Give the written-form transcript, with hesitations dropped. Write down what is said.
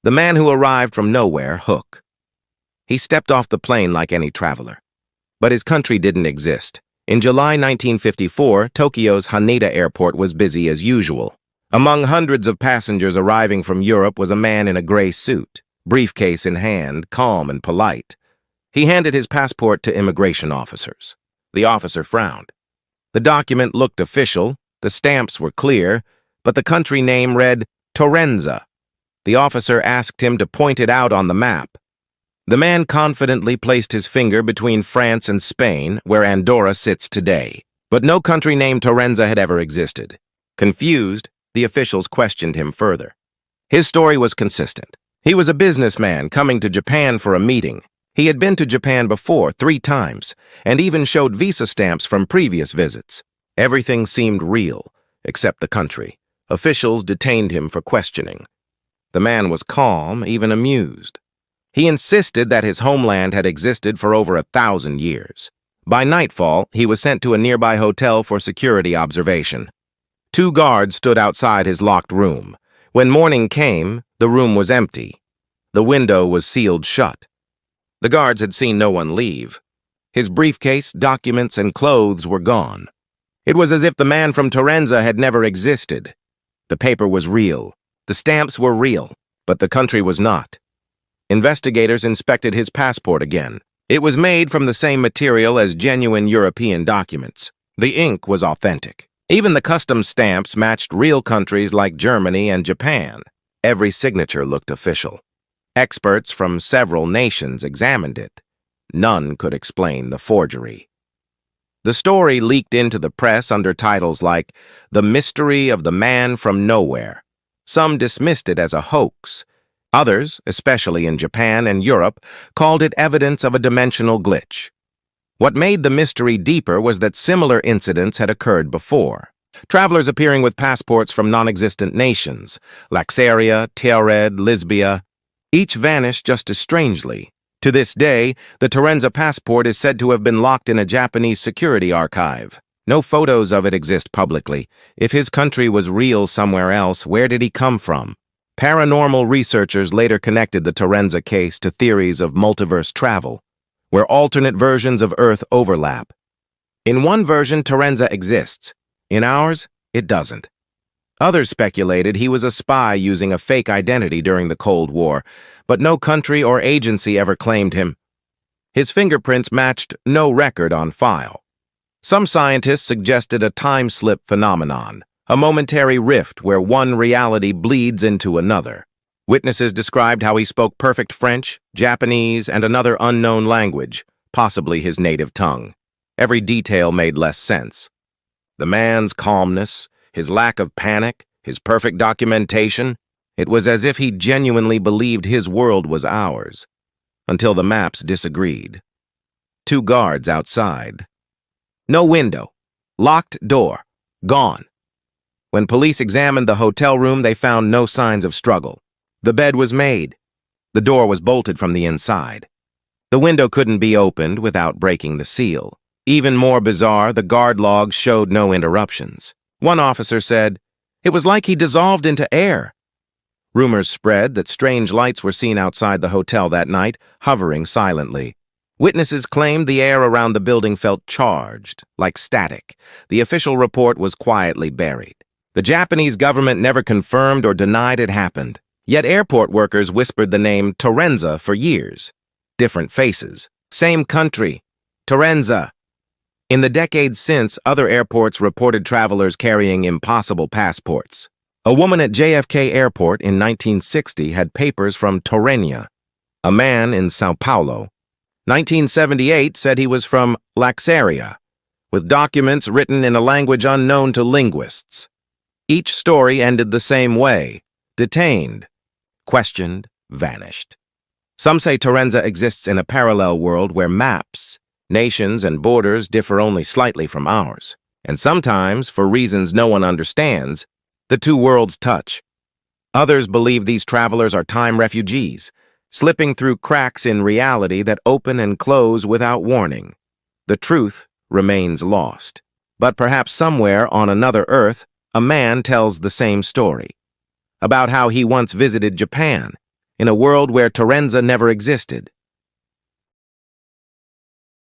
The man who arrived from nowhere, Hook. He stepped off the plane like any traveler. But his country didn't exist. In July 1954, Tokyo's Haneda Airport was busy as usual. Among hundreds of passengers arriving from Europe was a man in a gray suit, briefcase in hand, calm and polite. He handed his passport to immigration officers. The officer frowned. The document looked official, the stamps were clear, but the country name read Torenza. The officer asked him to point it out on the map. The man confidently placed his finger between France and Spain, where Andorra sits today. But no country named Torenza had ever existed. Confused, the officials questioned him further. His story was consistent. He was a businessman coming to Japan for a meeting. He had been to Japan before 3 times, and even showed visa stamps from previous visits. Everything seemed real, except the country. Officials detained him for questioning. The man was calm, even amused. He insisted that his homeland had existed for over 1,000 years. By nightfall, he was sent to a nearby hotel for security observation. 2 guards stood outside his locked room. When morning came, the room was empty. The window was sealed shut. The guards had seen no one leave. His briefcase, documents, and clothes were gone. It was as if the man from Torenza had never existed. The paper was real. The stamps were real, but the country was not. Investigators inspected his passport again. It was made from the same material as genuine European documents. The ink was authentic. Even the customs stamps matched real countries like Germany and Japan. Every signature looked official. Experts from several nations examined it. None could explain the forgery. The story leaked into the press under titles like "The Mystery of the Man from Nowhere." Some dismissed it as a hoax. Others, especially in Japan and Europe, called it evidence of a dimensional glitch. What made the mystery deeper was that similar incidents had occurred before. Travelers appearing with passports from non-existent nations, Laxaria, Tierred, Lisbia, each vanished just as strangely. To this day, the Torenza passport is said to have been locked in a Japanese security archive. No photos of it exist publicly. If his country was real somewhere else, where did he come from? Paranormal researchers later connected the Torenza case to theories of multiverse travel, where alternate versions of Earth overlap. In one version, Torenza exists. In ours, it doesn't. Others speculated he was a spy using a fake identity during the Cold War, but no country or agency ever claimed him. His fingerprints matched no record on file. Some scientists suggested a time slip phenomenon, a momentary rift where one reality bleeds into another. Witnesses described how he spoke perfect French, Japanese, and another unknown language, possibly his native tongue. Every detail made less sense. The man's calmness, his lack of panic, his perfect documentation, it was as if he genuinely believed his world was ours, until the maps disagreed. 2 guards outside. No window. Locked door. Gone. When police examined the hotel room, they found no signs of struggle. The bed was made. The door was bolted from the inside. The window couldn't be opened without breaking the seal. Even more bizarre, the guard logs showed no interruptions. One officer said, "It was like he dissolved into air." Rumors spread that strange lights were seen outside the hotel that night, hovering silently. Witnesses claimed the air around the building felt charged, like static. The official report was quietly buried. The Japanese government never confirmed or denied it happened. Yet airport workers whispered the name Torenza for years. Different faces. Same country. Torenza. In the decades since, other airports reported travelers carrying impossible passports. A woman at JFK Airport in 1960 had papers from Torenza. A man in Sao Paulo, 1978, said he was from Laxaria, with documents written in a language unknown to linguists. Each story ended the same way: detained, questioned, vanished. Some say Torenza exists in a parallel world where maps, nations, and borders differ only slightly from ours. And sometimes, for reasons no one understands, the 2 worlds touch. Others believe these travelers are time refugees, slipping through cracks in reality that open and close without warning. The truth remains lost. But perhaps somewhere on another Earth, a man tells the same story. About how he once visited Japan. in a world where Torenza never existed.